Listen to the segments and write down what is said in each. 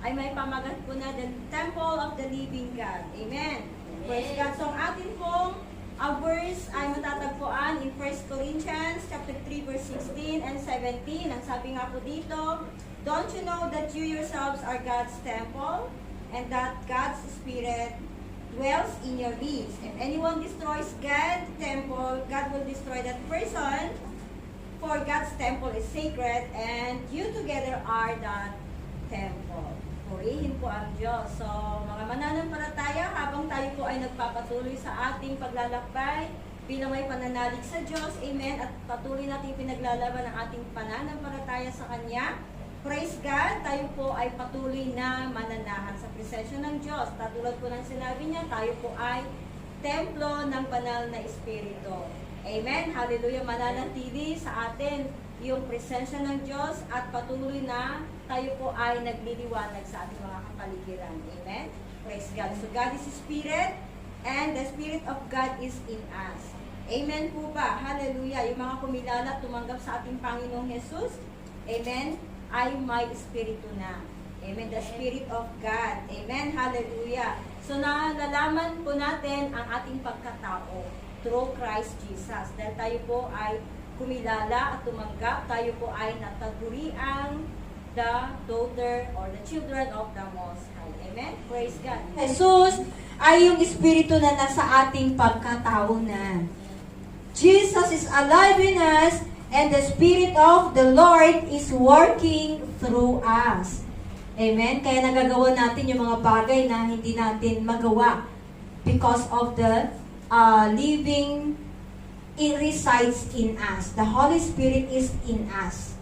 ay may pamagat po na the temple of the living God. Amen. Praise God. So, ang atin pong verse ay matatagpuan in 1 Corinthians chapter 3 verse 16 and 17. Ang sabi nga po dito, don't you know that you yourselves are God's temple and that God's Spirit dwells in your midst? If anyone destroys God's temple, God will destroy that person, for God's temple is sacred and you together are that temple. Purihin po ang Diyos. So, mga mananampalataya, habang tayo po ay nagpapatuloy sa ating paglalakbay bilang may pananalig sa Diyos, amen, at patuloy natin pinaglalaban ang ating pananampalataya sa Kanya, praise God, tayo po ay patuloy na mananahan sa presensya ng Diyos. Tatulad po ng sinabi niya, tayo po ay templo ng banal na Espiritu. Amen. Hallelujah. Mananatili sa atin yung presensya ng Diyos at patuloy na tayo po ay nagliliwanag sa ating mga kapaligiran. Amen. Praise God. So God is Spirit and the Spirit of God is in us. Amen po ba? Hallelujah. Yung mga kumilala at tumanggap sa ating Panginoong Jesus, amen, ay may Espiritu na. Amen. The Spirit of God. Amen. Hallelujah. So nalalaman po natin ang ating pagkatao through Christ Jesus. Dahil tayo po ay kumilala at tumanggap, tayo po ay nataguriang the daughter or the children of the Most High. Amen? Praise God. Jesus ay yung Espiritu na nasa ating pagkatao na. Jesus is alive in us and the Spirit of the Lord is working through us. Amen? Kaya nagagawa natin yung mga bagay na hindi natin magawa because of the living, it resides in us. The Holy Spirit is in us.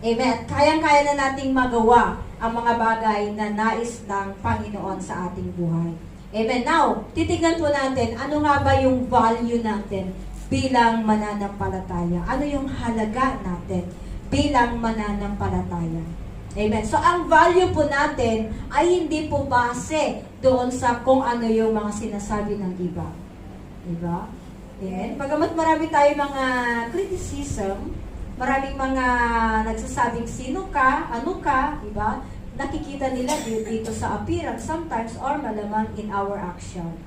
Amen. Kayang-kaya na nating magawa ang mga bagay na nais ng Panginoon sa ating buhay. Amen. Now, titignan po natin, ano nga ba yung value natin bilang mananampalataya? Ano yung halaga natin bilang mananampalataya? Amen. So, ang value po natin ay hindi po base doon sa kung ano yung mga sinasabi ng iba. Diba? Amen. Pagamat marami tayo mga criticism, maraming mga nagsasabing sino ka, ano ka, diba? Nakikita nila dito sa appearance sometimes or malamang in our action.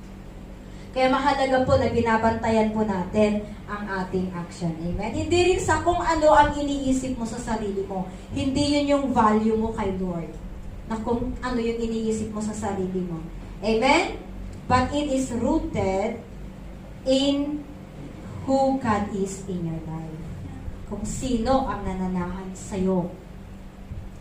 Kaya mahalaga po na binabantayan po natin ang ating action. Amen? Hindi rin sa kung ano ang iniisip mo sa sarili mo. Hindi yun yung value mo kay Lord. Na kung ano yung iniisip mo sa sarili mo. Amen? But it is rooted in who God is in your life. Kung sino ang nananahan sa'yo.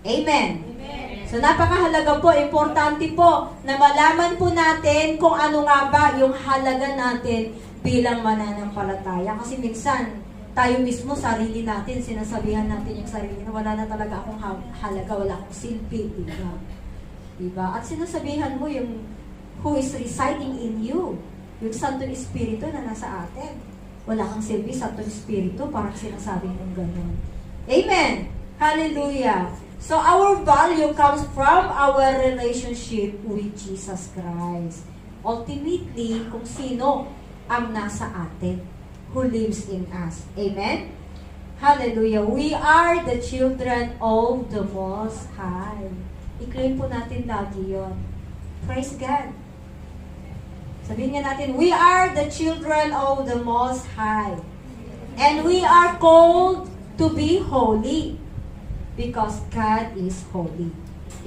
Amen. Amen. So napakahalaga po, importante po na malaman po natin kung ano nga ba yung halaga natin bilang mananampalataya. Kasi minsan, tayo mismo, sarili natin, sinasabihan natin yung sarili na wala na talaga akong halaga, wala akong silbi, diba? Diba? At sinasabihan mo yung who is residing in you. Yung Santong Espiritu na nasa atin. Wala kang silbi, Santong Espiritu, parang sinasabi mong gano'n. Amen! Hallelujah! So, our value comes from our relationship with Jesus Christ. Ultimately, kung sino ang nasa atin, who lives in us. Amen? Hallelujah! We are the children of the Most High. I-claim po natin lagi yun. Praise God! Sabihin nga natin, we are the children of the Most High. And we are called to be holy because God is holy.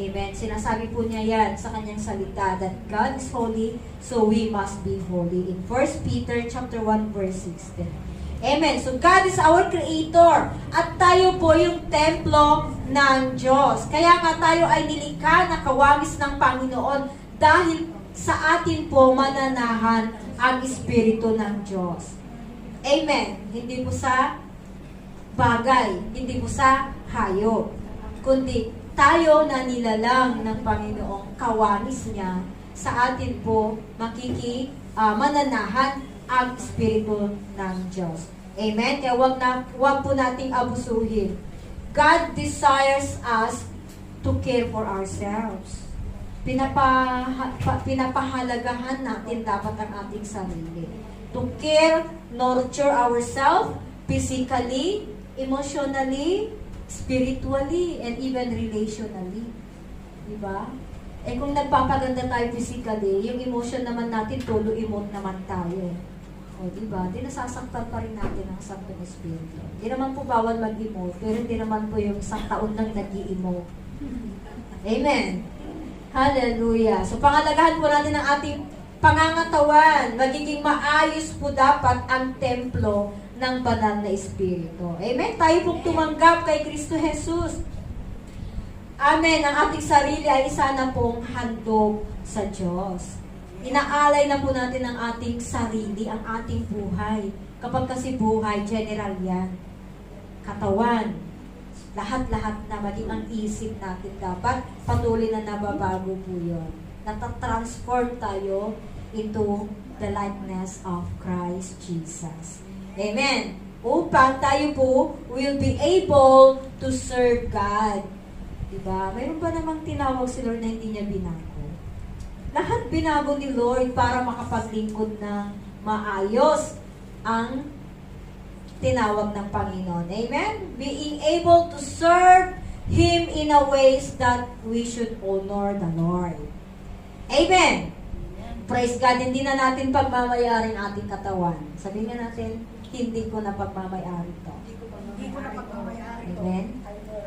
Amen. Sinasabi po niya yan sa kanyang salita that God is holy, so we must be holy. In 1 Peter chapter 1 verse 16. Amen. So God is our creator at tayo po yung templo ng Diyos. Kaya nga tayo ay nilikha na kawangis ng Panginoon dahil sa atin po mananahan ang Espiritu ng Diyos. Amen. Hindi po sa bagay, hindi po sa hayop, kundi tayo na nilalang ng Panginoong kawangis niya, sa atin po mananahan ang Espiritu ng Diyos. Amen? Kaya wag po nating abusuhin. God desires us to care for ourselves. Pinapahalagahan natin dapat ang ating sarili. To care, nurture ourselves, physically, emotionally, spiritually, and even relationally. Diba? Eh kung nagpapaganda tayo physically, yung emotion naman natin, tulo emote naman tayo. O diba? Di nasasaktan pa rin natin ang Santong Espiritu. Di naman po bawal mag-emote, pero hindi naman po yung isang taon nang nag-i-emote. Amen. Hallelujah. So pangalagahan po natin ang ating pangangatawan. Magiging maayos po dapat ang templo ng banal na Espiritu. Amen. Tayo pong tumanggap kay Kristo Jesus. Amen. Ang ating sarili ay isa na pong handog sa Diyos. Inaalay na po natin ang ating sarili, ang ating buhay. Kapag kasi buhay, general yan. Katawan. Lahat-lahat na maging ang isip natin dapat patuloy na nababago po yun. Natatransform tayo into the likeness of Christ Jesus. Amen. Upang tayo po will be able to serve God. Diba? Mayroon ba namang tinawag si Lord na hindi niya binago? Lahat binago ni Lord para makapaglingkod ng maayos ang tinawag ng Panginoon. Amen? Being able to serve Him in a ways that we should honor the Lord. Amen? Praise God, hindi na natin pagmamayaring ating katawan. Sabihin nga natin, hindi ko na pagmamayari to. Hindi ko na pagmamayari to. Amen?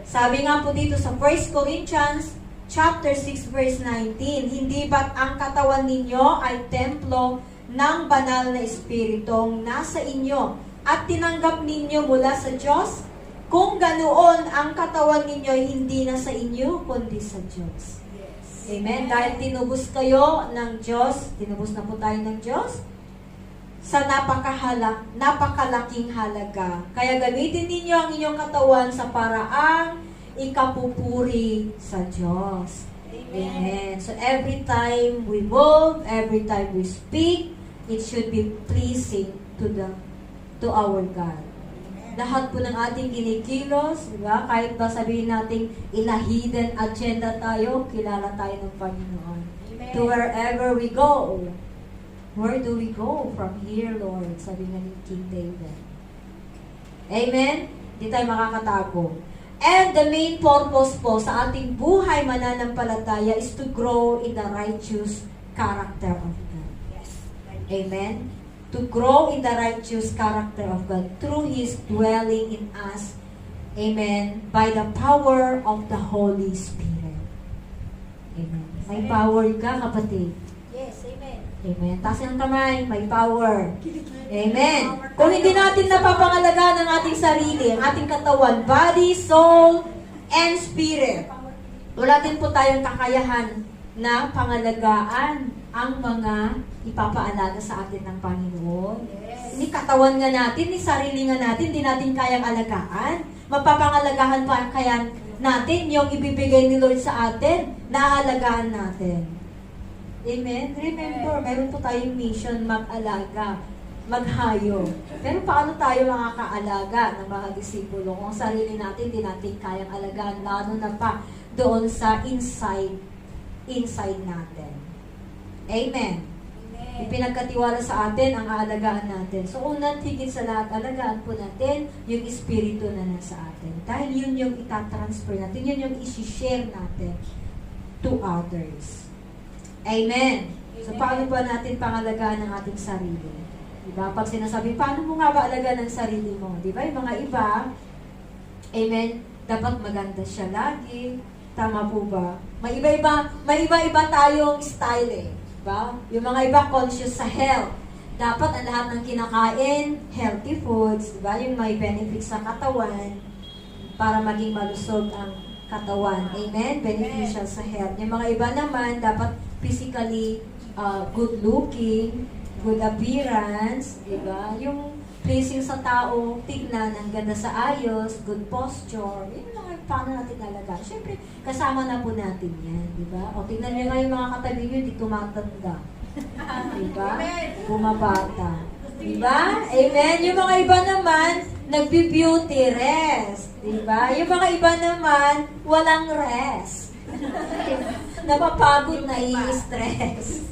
Sabi nga po dito sa 1 Corinthians chapter 6 verse 19, hindi ba't ang katawan ninyo ay templo ng banal na espiritong nasa inyo at tinanggap ninyo mula sa Diyos? Kung ganoon, ang katawan ninyo ay hindi na sa inyo, kundi sa Diyos. Yes. Amen? Dahil tinubos kayo ng Diyos, tinubos na po tayo ng Diyos, sa napakalaking halaga. Kaya gamitin ninyo ang inyong katawan sa paraang ikapupuri sa Diyos. Amen. So every time we move, every time we speak, it should be pleasing to our God. Lahat po ng ating kinikilos, diba? Kahit ba sabihin natin in a hidden agenda tayo, kilala tayo ng Panginoon. Amen. To wherever we go. Where do we go from here, Lord? Sabi nga ni King David. Amen? Hindi tayo makakatago. And the main purpose po sa ating buhay mananampalataya is to grow in the righteous character of God. Yes. Amen? To grow in the righteous character of God through His dwelling in us. Amen? By the power of the Holy Spirit. Amen. May power ka, kapatid. Yes, amen. Amen. Taas ng kamay, may power. Amen. Kung hindi natin napapangalagaan ang ating sarili, ang ating katawan, body, soul, and spirit, wala din po tayong kakayahan na pangalagaan ang mga ipapaalaga sa atin ng Panginoon. Yes. Ni katawan nga natin, ni sarili nga natin, hindi natin kayang alagaan. Mapapangalagahan pa kaya natin yung ibibigay ni Lord sa atin, naalagaan natin. Amen? Remember, meron po tayong mission mag-alaga, maghayo. Pero paano tayo makakaalaga ng mga disipulo kung ang sarili natin, di natin kayang alagaan, lalo na pa doon sa inside natin. Amen. Ipinagkatiwala sa atin ang aalagaan natin. So, unang higit sa lahat, alagaan po natin yung espiritu na nasa atin. Dahil yun yung itatransfer natin, yun yung isi-share natin to others. Amen. So, paano ba natin pangalagaan ang ating sarili? Diba? Pag sinasabi, paano mo nga ba alagaan ang sarili mo? Diba? Yung mga iba, amen, dapat maganda siya lagi. Tama po ba? May iba-iba tayong style eh. Diba? Yung mga iba conscious sa health. Dapat ang lahat ng kinakain, healthy foods, diba? Yung may benefits sa katawan para maging malusog ang katawan. Amen? Beneficial sa health. Yung mga iba naman, dapat physically good looking, good appearance, diba? Yung pleasing sa tao, tignan, ang ganda sa ayos, good posture, yun lang yung paano natin alagaan. Siyempre, kasama na po natin yan, diba? O tignan nyo nga yung mga katabi nyo, di tumatanda. Diba? Bumabata. Diba? Amen? Yung mga iba naman, nagbi-beauty rest. Diba? Yung mga iba naman, walang rest. Napapagod na i-stress.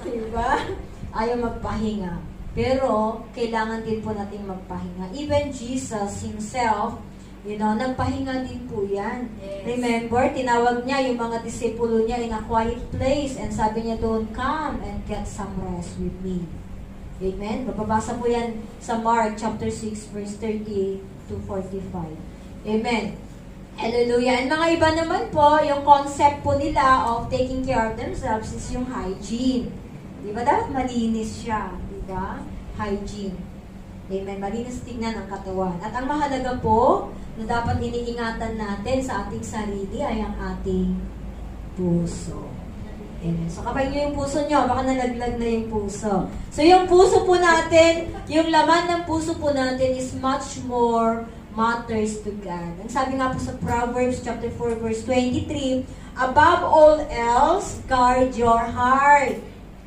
Diba? Ayaw magpahinga. Pero, kailangan din po natin magpahinga. Even Jesus Himself, Nagpahinga din po yan. Yes. Remember, tinawag niya yung mga disipulo niya in a quiet place and sabi niya doon, come and get some rest with me. Amen? Mababasa po yan sa Mark chapter 6 verse 38 to 45. Amen. Hallelujah. And mga iba naman po, yung concept po nila of taking care of themselves is yung hygiene. Di ba? Dapat malinis siya. Di ba? Hygiene. Amen. Malinis tingnan ang katawan. At ang mahalaga po, na dapat iniingatan natin sa ating sarili ay ang ating puso. Amen. So kapag yung puso nyo, baka nalaglag na yung puso. So yung puso po natin, yung laman ng puso po natin is much more matters to God. Ang sabi nga po sa Proverbs chapter 4 verse 23, above all else, guard your heart,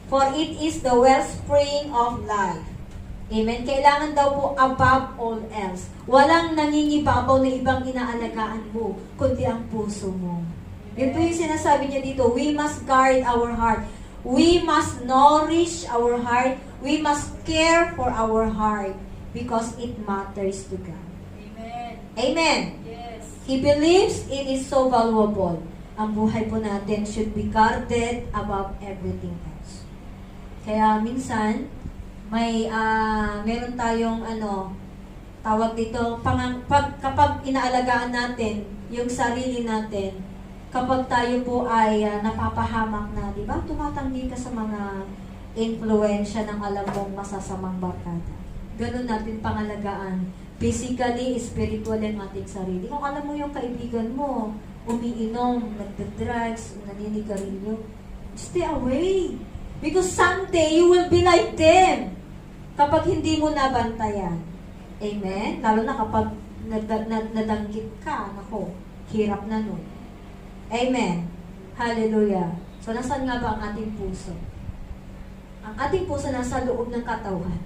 for it is the wellspring of life. Amen. Kailangan daw po above all else. Walang nangingibabaw na ibang inaalagaan mo, kundi ang puso mo. Yun po yung sinasabi niya dito, we must guard our heart. We must nourish our heart. We must care for our heart because it matters to God. Amen. Amen. Yes. He believes it is so valuable. Ang buhay po natin should be guarded above everything else. Kaya minsan, meron tayong tawag dito, kapag inaalagaan natin yung sarili natin, kapag tayo po ay napapahamak na, di ba? Tumatanggi ka sa mga influensya ng alam mong masasamang barkada. Ganun natin pangalagaan. Physically, spiritually ang ating sarili. Kung alam mo yung kaibigan mo, umiinom, nagda-drugs, naninigarilyo, stay away. Because someday, you will be like them. Kapag hindi mo nabantayan. Amen? Lalo na kapag nadanggit ka, nako, hirap na nun. Amen. Hallelujah. So, nasaan nga ba ang ating puso? Ang ating puso nasa loob ng katawan.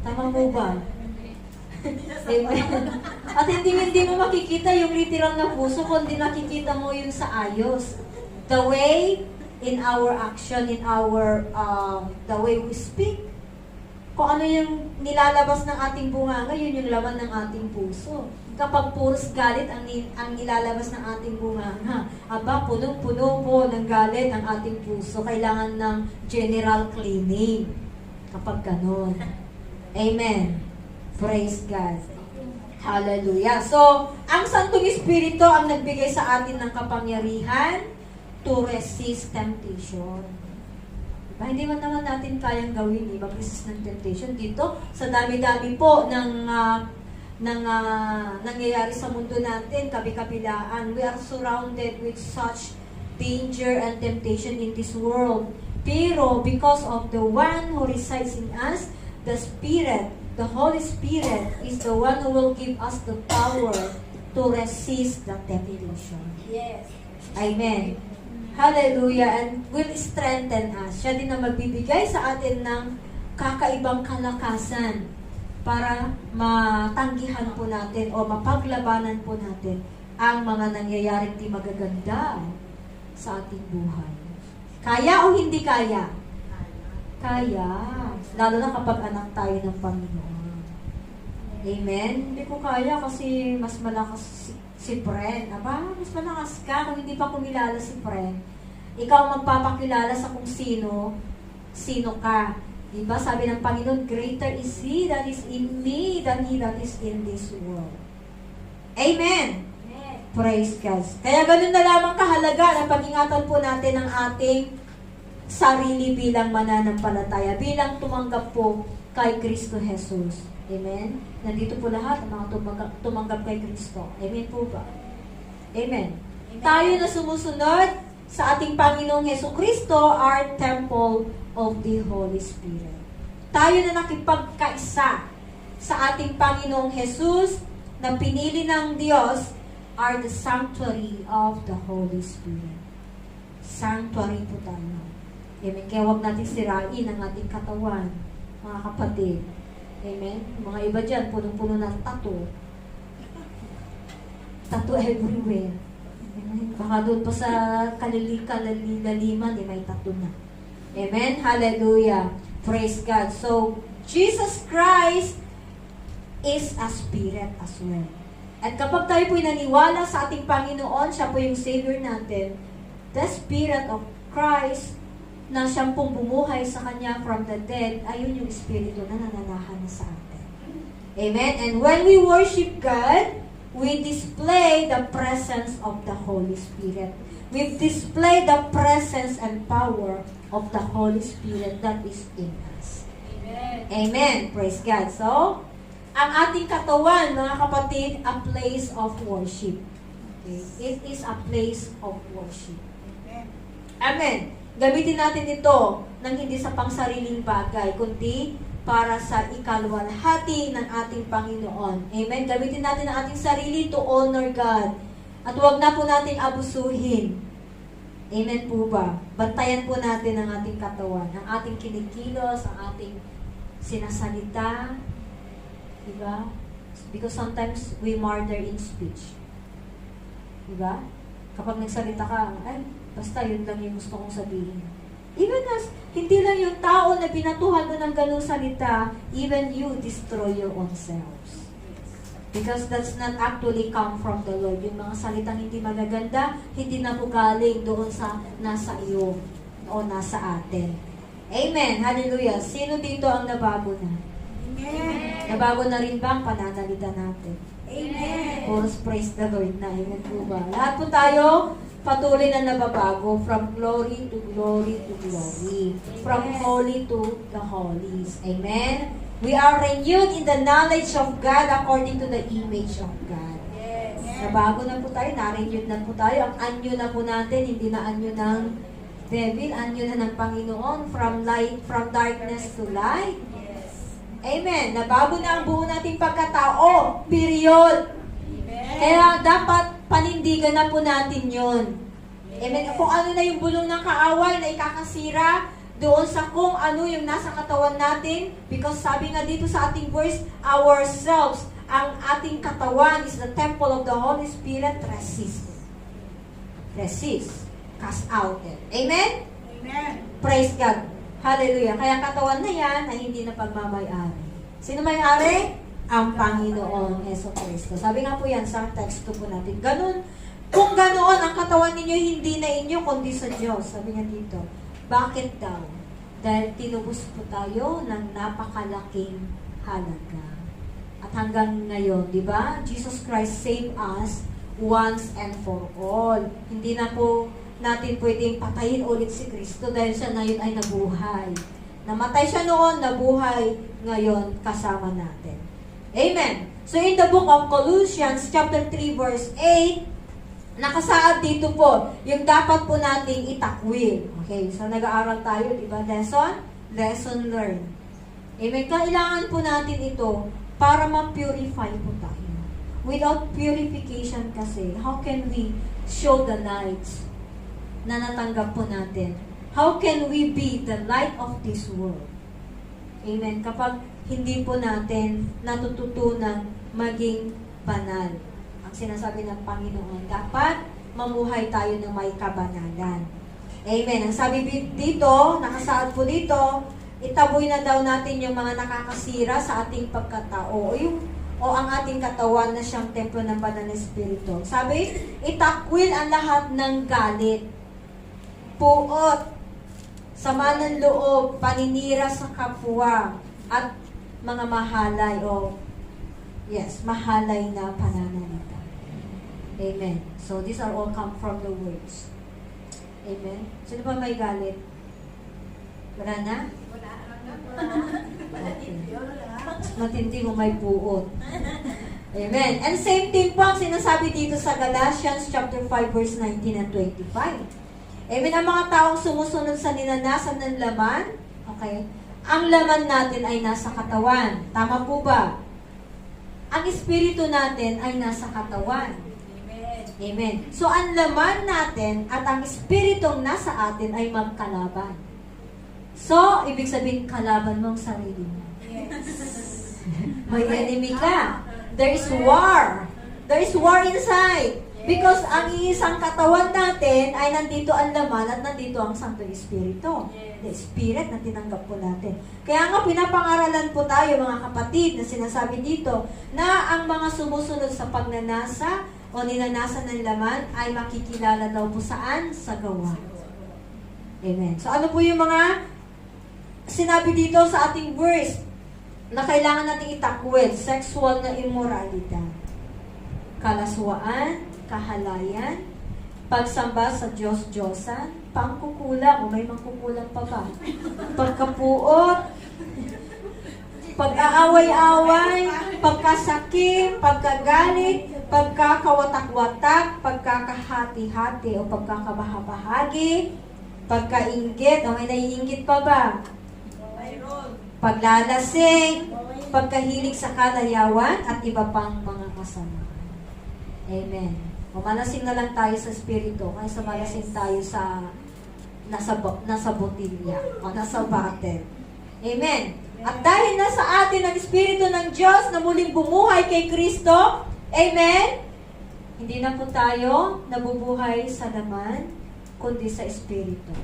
Tama mo ba? Amen. At hindi mo makikita yung literal na puso, kundi nakikita mo yung sa ayos. The way in our action, in our, the way we speak, kung ano yung nilalabas ng ating bunganga, yun yung laman ng ating puso. Kapag puros galit ang nilalabas ng ating bunganga, punong-puno po ng galit ang ating puso. Kailangan ng general cleaning. Kapag ganun. Amen. Praise God. Hallelujah. So, ang Santong Espiritu ang nagbigay sa atin ng kapangyarihan to resist temptation. Hindi man naman natin kayang gawin, mag-resist ng temptation dito. Sa dami-dami po ng nangyayari sa mundo natin, kabi-kabilaan. We are surrounded with such danger and temptation in this world. Pero because of the one who resides in us, the Spirit, the Holy Spirit is the one who will give us the power to resist the temptation. Yes. Amen. Hallelujah. And will strengthen us. Siya din na magbibigay sa atin ng kakaibang kalakasan para matanggihan po natin o mapaglabanan po natin ang mga nangyayaring di magaganda sa ating buhay. Kaya o hindi kaya? Kaya. Lalo na kapag anak tayo ng Panginoon. Amen? Hindi ko kaya kasi mas malakas si Fred. Mas malakas ka kung hindi pa kumilala si Fred. Ikaw magpapakilala sa kung sino ka. Diba? Sabi ng Panginoon, greater is He that is in me than he that is in this world. Amen! Amen. Praise God. Kaya ganun na lamang kahalaga na pag-ingatan po natin ang ating sarili bilang mananampalataya, bilang tumanggap po kay Kristo Jesus. Amen? Nandito po lahat ang mga tumanggap kay Kristo. Amen po ba? Amen. Tayo na sumusunod sa ating Panginoong Hesus Kristo, our temple of the Holy Spirit. Tayo na nakipagkaisa sa ating Panginoong Hesus na pinili ng Diyos are the sanctuary of the Holy Spirit. Sanctuary po tayo. Amen. Kaya huwag natin sirain ang ating katawan, mga kapatid. Amen. Mga iba dyan, punong-puno ng tattoo. Tattoo everywhere. Amen. Baka doon pa sa kalaliman, may tattoo na. Amen. Hallelujah. Praise God. So, Jesus Christ is a spirit as well. At kapag tayo po'y naniwala sa ating Panginoon, siya po yung Savior natin, the Spirit of Christ, na siyang pong bumuhay sa Kanya from the dead, ayun yung Espiritu na nananahan sa atin. Amen? And when we worship God, we display the presence of the Holy Spirit. We display the presence and power of the Holy Spirit that is in us. Amen. Praise God. So, ang ating katawan, mga kapatid, a place of worship. Okay? It is a place of worship. Amen. Gamitin natin ito ng hindi sa pangsariling bagay, kundi para sa ikalwalhati ng ating Panginoon. Amen. Gamitin natin ang ating sarili to honor God. At huwag na po natin abusuhin. Amen po ba? Bantayan po natin ang ating katawan, ang ating kinikilos, ang ating sinasalita. Diba? Because sometimes we murder in speech. Diba? Kapag nagsalita ka, ay, basta yun lang yung gusto kong sabihin. Even as, hindi lang yung tao na binatuhan mo ng ganung salita, even you destroy your own selves. Because that's not actually come from the Lord. Yung mga salitang hindi magaganda, hindi na po galing doon sa nasa iyo o nasa atin. Amen. Hallelujah. Sino dito ang nabago na? Amen. Nabago na rin ba ang pananalita natin? Amen. Chorus praise the Lord na. Amen po ba? Lahat po tayo patuloy na nababago from glory to glory to glory. From holy to the holies. Amen? We are renewed in the knowledge of God according to the image of God. Yes. Nabago na po tayo, na-renewed na po tayo. Ang anyo na po natin, hindi na anyo ng devil, anyo na ng Panginoon, from light, from darkness to light. Yes. Amen. Nabago na ang buo nating pagkatao. Period. Amen. Kaya dapat panindigan na po natin yon. Amen. Kung ano na yung bulong ng kaaway na ikakasira doon sa kung ano yung nasa katawan natin, because sabi nga dito sa ating verse, ourselves, ang ating katawan is the temple of the Holy Spirit, resist. Resist. Cast out it. Amen? Amen. Praise God. Hallelujah. Kaya katawan na yan ay hindi na pagmamayari. Sino may-ari? Ang Panginoon Heso Kristo. Sabi nga po yan sa text po natin. Ganun, kung ganoon ang katawan ninyo, hindi na inyo, kundi sa Diyos. Sabi nga dito. Bakit daw? Dahil tinubos po tayo ng napakalaking halaga. At hanggang ngayon, di ba? Jesus Christ saved us once and for all. Hindi na po natin pwedeng patayin ulit si Kristo dahil siya na yun ay nabuhay. Namatay siya noon, nabuhay ngayon kasama natin. Amen. So in the book of Colossians chapter 3 verse 8, nakasaad dito po, yung dapat po nating itakwil. Okay, so nag-aaral tayo, di ba? Lesson learned. Amen. Kailangan po natin ito para ma-purify po tayo. Without purification kasi, how can we show the light na natanggap po natin? How can we be the light of this world? Amen. Kapag hindi po natin natututunang maging banal. Ang sinasabi ng Panginoon, dapat mamuhay tayo ng may kabanalan. Amen. Ang sabi dito, nakasaad po dito, itaboy na daw natin yung mga nakakasira sa ating pagkatao o ang ating katawan na siyang templo ng Banal na Espiritu. Sabi, itakwil ang lahat ng galit, puot, sama ng loob, paninira sa kapwa, at mga mahalay mahalay na pananalita. Amen. So, these are all come from the words. Amen. Sino ba may galit? Wala na? Wala. Okay. Matindi mo may puot. Amen. And same thing po ang sinasabi dito sa Galatians chapter 5 verse 19 and 25. Amen. Ang mga taong sumusunod sa ninanasan ng laman, okay, ang laman natin ay nasa katawan. Tama po ba? Ang espiritu natin ay nasa katawan. Amen. Amen. So, ang laman natin at ang espiritong nasa atin ay magkalaban. So, ibig sabihin, kalaban mo ang sarili mo. Yes. May enemy ka. There is war. There is war inside. Because ang isang katawan natin ay nandito ang laman at nandito ang Santo Espiritu. Yes. The Spirit na tinanggap po natin. Kaya nga pinapangaralan po tayo mga kapatid na sinasabi dito na ang mga sumusunod sa pagnanasa o ninanasa ng laman ay makikilala daw po saan? Sa gawa. Amen. So ano po yung mga sinabi dito sa ating verse na kailangan nating itakwil? Sexual na immoralidad, kalaswaan, kahalayan, pagsamba sa Diyos-Diyosan, pangkukulang, o may mangkukulang pa ba? Pagkapuot, pag-aaway-away, pagkasakim, pagkagalit, pagkakawatak-watak, pagkakahati-hati o pagkakabahagi, pagkainggit, o may naiinggit pa ba? Mayroon. Paglalasing, pagkahilig sa kalayawan, at iba pang mga kasamaan. Amen. O malasing na lang tayo sa Espiritu, kaysa malasing tayo sa nasa botilya o nasa bottle. Amen. At dahil nasa atin ang Espiritu ng Diyos na muling bumuhay kay Kristo, amen, hindi na po tayo nabubuhay sa laman, kundi sa Espiritu.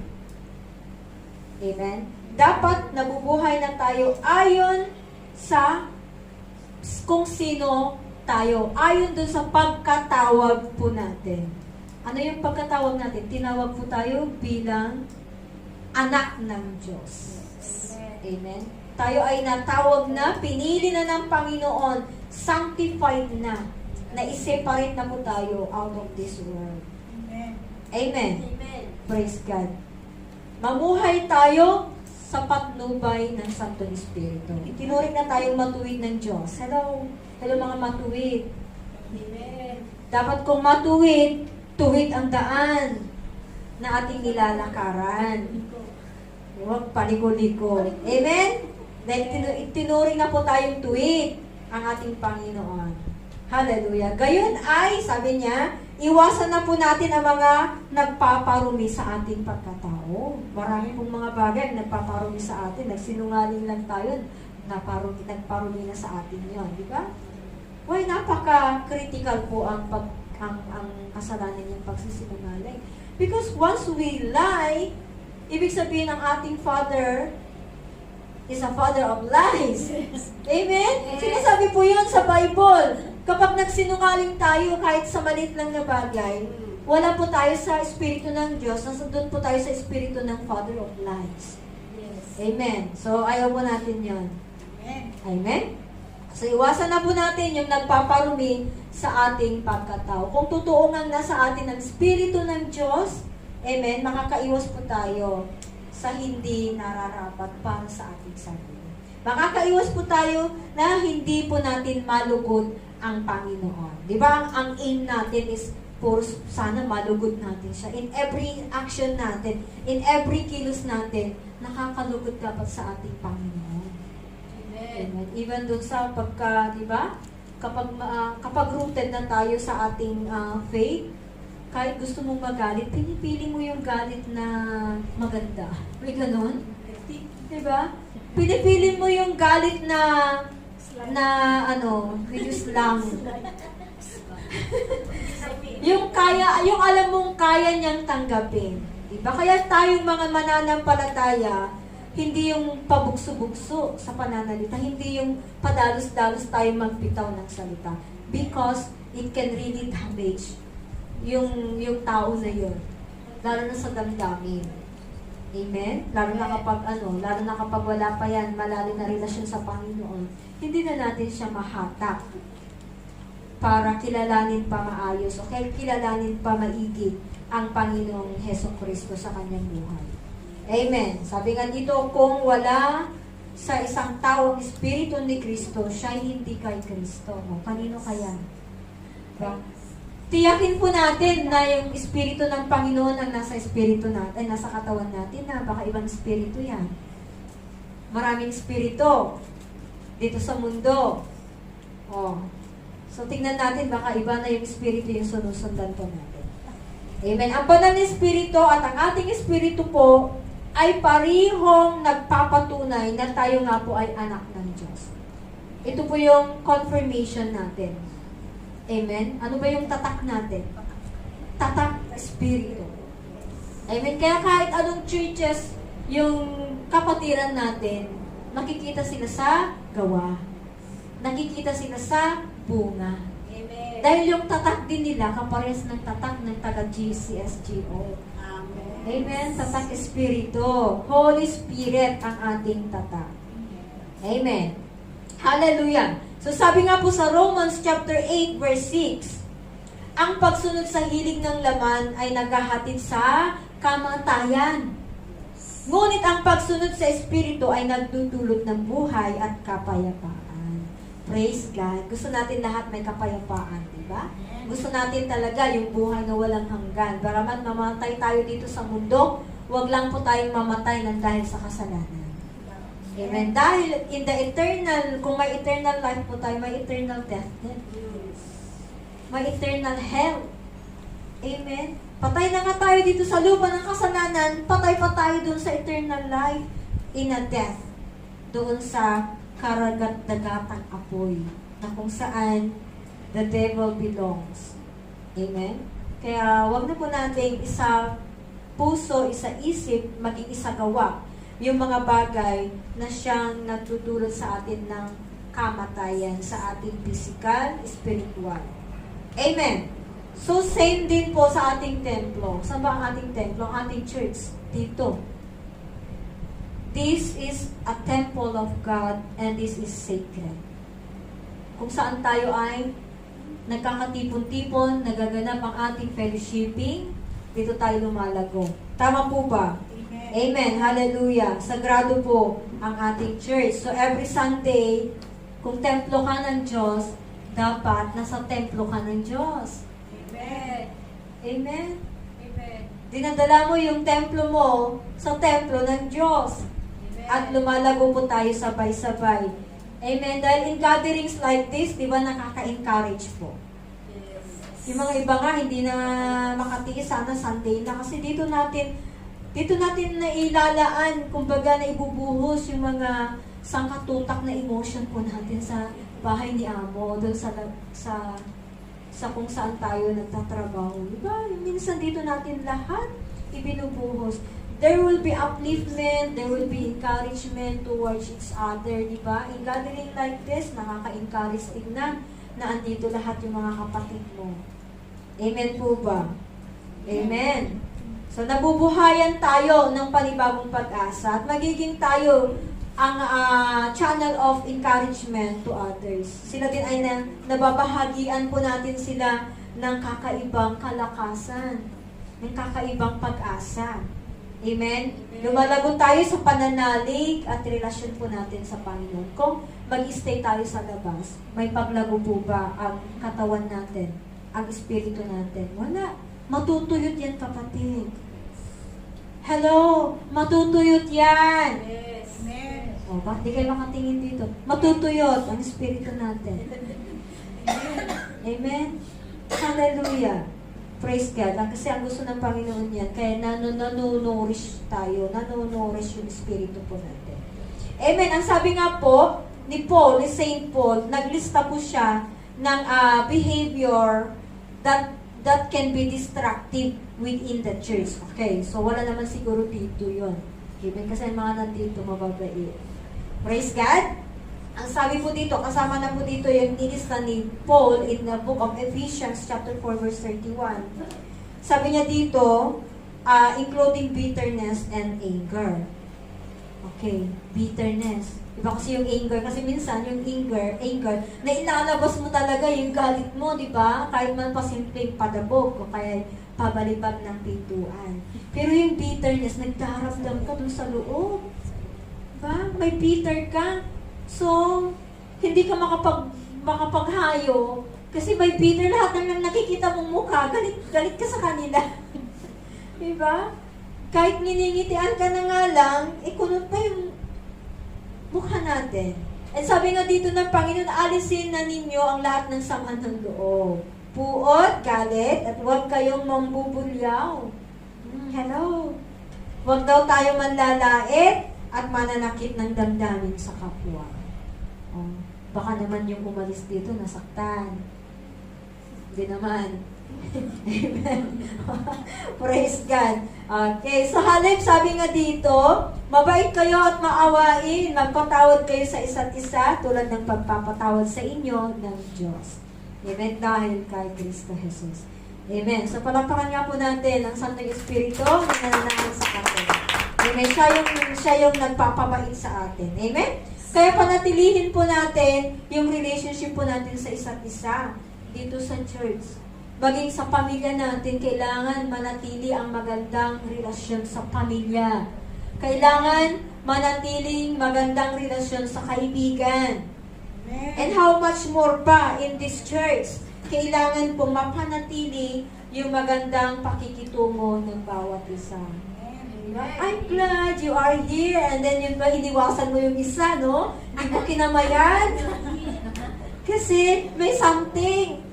Amen. Dapat nabubuhay na tayo ayon sa kung sino tayo, ayon dun sa pagkatawag po natin. Ano yung pagkatawag natin? Tinawag po tayo bilang anak ng Diyos. Amen. Tayo ay natawag na, pinili na ng Panginoon, sanctified na i-separate na po tayo out of this world. Amen. Amen. Amen. Praise God. Mamuhay tayo sa patnubay ng Santo Espiritu. Itinuring na tayong matuwid ng Diyos. Hello mga matuwid. Amen. Dapat kung matuwid, tuwid ang daan na ating nilalakaran. Huwag paliko-liko. Amen? Dahil itinuring na po tayong tuwid ang ating Panginoon. Hallelujah. Gayon ay, sabi niya, iwasan na po natin ang mga nagpaparumi sa ating pagkatao. Marami pong mga bagay na nagpaparumi sa atin. Nagsinungaling lang tayo, nagparumi na sa atin yon, di ba? Well, napaka-critical po ang kasalanan niyang pagsisinungaling. Because once we lie, ibig sabihin ang ating Father is a father of lies. Amen? Yes. Sinasabi po yun sa Bible. Kapag nagsinungaling tayo kahit sa maliit lang na bagay, wala po tayo sa Espiritu ng Diyos, doon po tayo sa Espiritu ng Father of lies. Yes. Amen. So, ayaw po natin yun. Amen. Amen? So, iwasan na po natin yung nagpaparumi sa ating pagkatao. Kung totoo nga nasa atin ang Espiritu ng Diyos, amen, makakaiwas po tayo sa hindi nararapat para sa ating sarili. Makakaiwas po tayo na hindi po natin malugod ang Panginoon. Di ba? Ang aim natin is sana malugod natin siya. In every action natin, in every kilos natin, nakakalugod dapat sa ating Panginoon. Amen. Even doon sa di ba? Kapag rooted na tayo sa ating faith, kahit gusto mong magalit, pinipili mo yung galit na maganda. May ganon? Di ba? Pinipili mo yung galit na which is lang. yung alam mong kaya niyang tanggapin. Diba? Kaya tayong mga mananampalataya, hindi yung pabugso-bugso sa pananalita, hindi yung padalos-dalos tayo magpitaw ng salita. Because it can really damage yung tao na yun. Lalo na sa damdamin. Amen? Lalo na kapag wala pa yan, malalim na relasyon sa Panginoon, hindi na natin siya mahatak para kilalanin pa maayos o kilalanin pa maigi ang Panginoong Hesukristo sa kanyang buhay. Amen. Sabi nga dito, kung wala sa isang tao ang Espiritu ni Kristo, siya hindi kay Kristo. No? Kanino kaya? Diba? Tiyakin po natin na yung Espiritu ng Panginoon ang nasa Espiritu natin, nasa katawan natin, na baka ibang Espiritu yan. Maraming Espiritu dito sa mundo. Oh. So, tingnan natin, baka iba na yung Espiritu yung sinusundan po natin. Amen. Ang banal na Espiritu at ang ating Espiritu po ay parihong nagpapatunay na tayo nga po ay anak ng Diyos. Ito po yung confirmation natin. Amen? Ano ba yung tatak natin? tatak na espiritu. Amen. Kaya kahit anong churches yung kapatiran natin, makikita sila sa gawa. Nakikita sila sa bunga. Amen. Dahil yung tatak din nila, kaparehas ng tatak ng taga-GCSGO. Amen. Amen. Tatak espiritu. Holy Spirit ang ating tatak. Amen. Hallelujah. So sabi nga po sa Romans chapter 8 verse 6, ang pagsunod sa hilig ng laman ay naghahatid sa kamatayan. Ngunit ang pagsunod sa Espiritu ay nagdudulot ng buhay at kapayapaan. Praise God. Gusto natin lahat may kapayapaan, di ba? Gusto natin talaga yung buhay na walang hanggan. Bagamat mamatay tayo dito sa mundo, wag lang po tayong mamatay ng dahil sa kasalanan. Amen. Dahil in the eternal, kung may eternal life po tayo, may eternal death din. May eternal hell. Amen. Patay na nga tayo dito sa lupa ng kasalanan, patay pa tayo doon sa eternal life in a death. Doon sa karagat-dagatang apoy na kung saan the devil belongs. Amen. Kaya wag na po nating isa puso, isa isip, maging isa gawa yung mga bagay na siyang nagtutulot sa atin ng kamatayan sa ating physical, spiritual. Amen. So, same din po sa ating templo. Saan ba ang ating templo? Ang ating church. Dito. This is a temple of God and this is sacred. Kung saan tayo ay nagkakatipon-tipon, nagaganap ang ating fellowshipping, dito tayo lumalago. Tama po ba? Amen. Hallelujah. Sagrado po ang ating church. So, every Sunday, kung templo ka ng Diyos, dapat nasa templo ka ng Diyos. Amen. Amen. Amen. Dinadala mo yung templo mo sa templo ng Diyos. Amen. At lumalago po tayo sabay-sabay. Amen. Dahil in gatherings like this, di ba nakaka-encourage po? Yes. Yung mga iba nga, hindi na makatiis sana Sunday na. Kasi dito natin nailalaan, kumbaga na ibubuhos yung mga sangkatutak na emotion po natin sa bahay ni Amo, doon sa kung saan tayo nagtatrabaho. Diba? Minsan dito natin lahat ibinubuhos. There will be upliftment, there will be encouragement towards each other, diba? In gathering like this, nakaka-encourage tingnan na andito lahat yung mga kapatid mo. Amen po ba? Amen. So, nabubuhayan tayo ng panibagong pag-asa at magiging tayo ang channel of encouragement to others. Sila din ay nababahagian po natin sila ng kakaibang kalakasan, ng kakaibang pag-asa. Amen? Lumalago tayo sa pananalig at relasyon po natin sa Panginoon. Kung mag-stay tayo sa labas, may paglago po ba ang katawan natin, ang espiritu natin? Wala. Matutuyot yan, kapatid. Hello, matutuyot yan. Yes. Amen. O, bakit di kayo makatingin dito? Matutuyot ang espiritu natin. Amen? Hallelujah. Praise God. Kasi ang gusto ng Panginoon yan, kaya nanonorish tayo, nanonorish yung espiritu po natin. Amen. Ang sabi nga po, ni Paul, ni Saint Paul, naglista po siya ng behavior that can be destructive within the church. Okay, so wala naman siguro dito yun. Amen. Kasi mga nandito mababait. Praise God. Ang sabi po dito, kasama na po dito yung nilista ni Paul in the book of Ephesians chapter 4 verse 31. Sabi niya dito, including bitterness and anger. Okay, bitterness. Diba kasi yung anger, kasi minsan yung anger, na ilalabas mo talaga yung galit mo, di ba? Kahit man pa simpleng padabog o kaya pabalibag ng pintuan. Pero yung bitterness, nagdaramdam ka dun sa loob. Diba? May bitter ka. So, hindi ka makapaghayo. Kasi may bitter, lahat ng nakikita mong mukha, galit ka sa kanila. Diba? Kahit niningitian ka na nga lang, ikunot pa yung mukha natin. At sabi nga dito ng Panginoon, alisin na ninyo ang lahat ng sama ng loob. Puot, galit, at huwag kayong mambubulyaw. Hello. Huwag daw tayo manlalait at mananakit ng damdamin sa kapwa. Baka naman yung umalis dito, nasaktan. Hindi naman. Amen. Praise God. Okay, sa halip, sabi nga dito, mabait kayo at maawain, magpatawad kayo sa isa't isa tulad ng pagpapatawad sa inyo ng Diyos. Amen. Dahil kay Kristo Jesus. Amen. So, palakpakan nga po natin ang Santong Espiritu na nananahan sa atin. Amen. Siya yung nagpapabait sa atin. Amen. Kaya panatilihin po natin yung relationship po natin sa isa't isa dito sa church. Baging sa pamilya natin, kailangan manatili ang magandang relasyon sa pamilya. Kailangan manatiling magandang relasyon sa kaibigan. And how much more pa in this church, kailangan pong mapanatili yung magandang pakikitungo ng bawat isa. I'm glad you are here. And then yun ba, iniwasan mo yung isa, no? Hindi mo kinamayan. Kasi may something.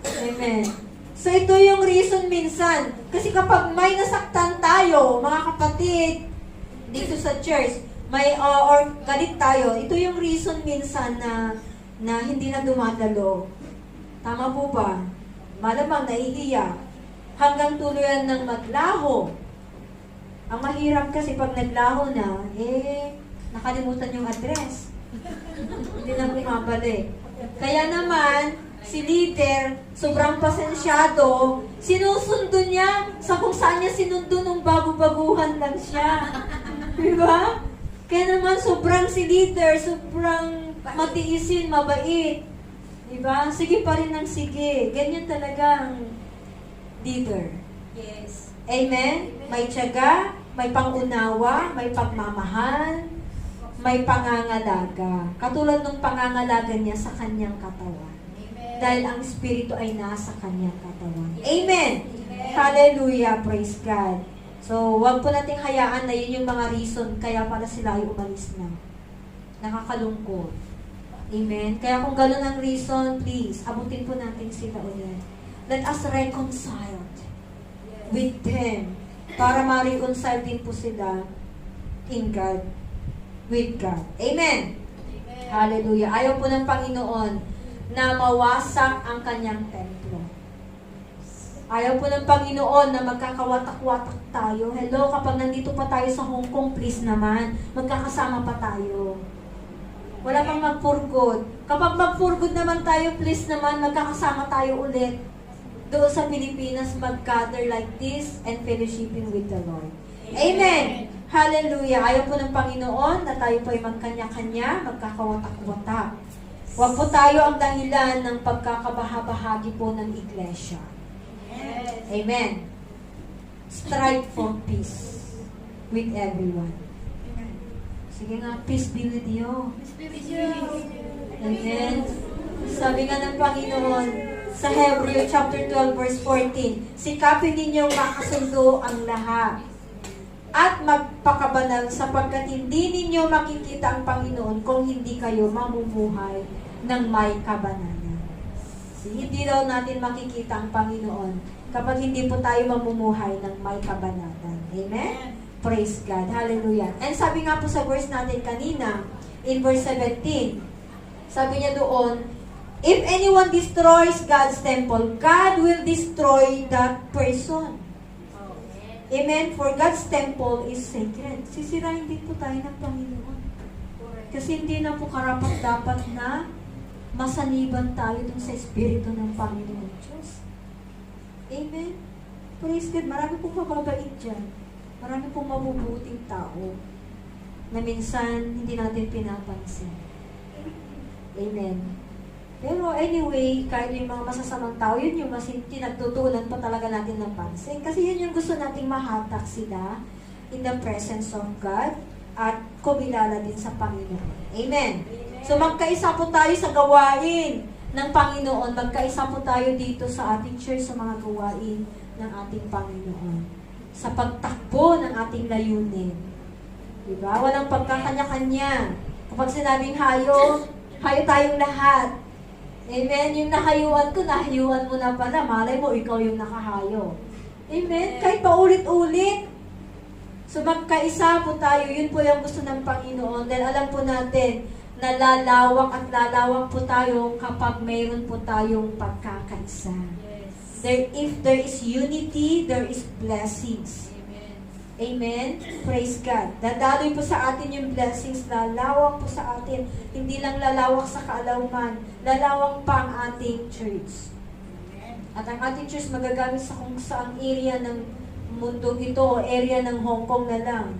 Amen. So ito yung reason minsan. Kasi kapag may nasaktan tayo, mga kapatid, dito sa church, may or galit tayo, ito yung reason minsan na hindi na dumadalo. Tama po ba? Malamang naiiyak. Hanggang tuluyan ng maglaho. Ang mahirap kasi pag naglaho na, nakalimutan yung address. Hindi na bumabalik. Kaya naman, si leader, sobrang pasensyado, sinusundo niya sa kung saan niya sinundo nung bago-baguhan lang siya. Diba? Kaya naman, sobrang si leader, sobrang matiisin, mabait. Diba? Sige pa rin ng sige. Ganyan talaga ang leader. Yes. Amen? May tiyaga, may pangunawa, may pagmamahal, may pangangalaga. Katulad ng pangangalaga niya sa kanyang katawan. Amen. Dahil ang Espiritu ay nasa kanyang katawan. Amen! Hallelujah! Praise God! So, wag po nating hayaan na yun yung mga reason kaya pala sila ay umalis na. Nakakalungkot. Amen? Kaya kung gano'n ang reason, please, abutin po natin sila ulit. Let us reconcile with them para ma-reconcile din po sila in God, with God. Amen? Hallelujah. Ayaw po ng Panginoon na mawasak ang kanyang templo. Ayaw po ng Panginoon na magkakawatak-watak tayo. Hello, kapag nandito pa tayo sa Hong Kong, please naman, magkakasama pa tayo. Wala pang mag-for-good. Kapag mag-for-good naman tayo, please naman, magkakasama tayo ulit. Doon sa Pilipinas, mag-gather like this and fellowshipping with the Lord. Amen! Hallelujah! Ayaw po ng Panginoon na tayo po ay magkanya-kanya, magkakawatak-watak. Huwag po tayo ang dahilan ng pagkakabahabahagi po ng iglesia. Yes. Amen. Strive for peace with everyone. Sige nga, peace be with you. Amen. Sabi nga ng Panginoon sa Hebreo chapter 12 verse 14, sikapin ninyong makasundo ang lahat at magpakabanal sapagkat hindi ninyo makikita ang Panginoon kung hindi kayo mamumuhay ng may kabanalan. Hindi daw natin makikita ang Panginoon kapag hindi po tayo mamumuhay ng may kabanatan. Amen? Praise God. Hallelujah. And sabi nga po sa verse natin kanina, in verse 17, sabi niya doon, if anyone destroys God's temple, God will destroy that person. Amen? For God's temple is sacred. Sisirain din po tayo ng Panginoon. Kasi hindi na po karapat dapat na masaniban tayo dun sa Espiritu ng Panginoon Diyos. Amen? Praise God. Marami pong mababait dyan. Marami pong mabubuting tao na minsan hindi natin pinapansin. Amen. Pero anyway, kahit yung mga masasamang tao, yun yung mas pinagtutulan pa talaga natin ng pansin. Kasi yun yung gusto nating mahatak sila in the presence of God at kumilala din sa Panginoon. Amen. So magkaisa po tayo sa gawain ng Panginoon. Magkaisa po tayo dito sa ating church sa mga gawain ng ating Panginoon. Sa pagtakbo ng ating layunin. Diba? Walang pagkakanya-kanya. Kapag sinabing hayo, hayo tayong lahat. Amen? Yung nahayuan ko, nahayuan mo na pala. Malay mo, ikaw yung nakahayo. Amen? Kahit paulit-ulit. So magkaisa po tayo. Yun po yung gusto ng Panginoon. Dahil alam po natin na lalawak at lalawak po tayo kapag mayroon po tayong pagkakaisa. Yes. If there is unity, there is blessings. Amen? Praise God. Dadaloy po sa atin yung blessings, lalawak po sa atin. Hindi lang lalawak sa kaalaman, lalawak pa ang ating church. At ang ating church magagamit sa kung saang area ng mundo ito, o area ng Hong Kong na lang.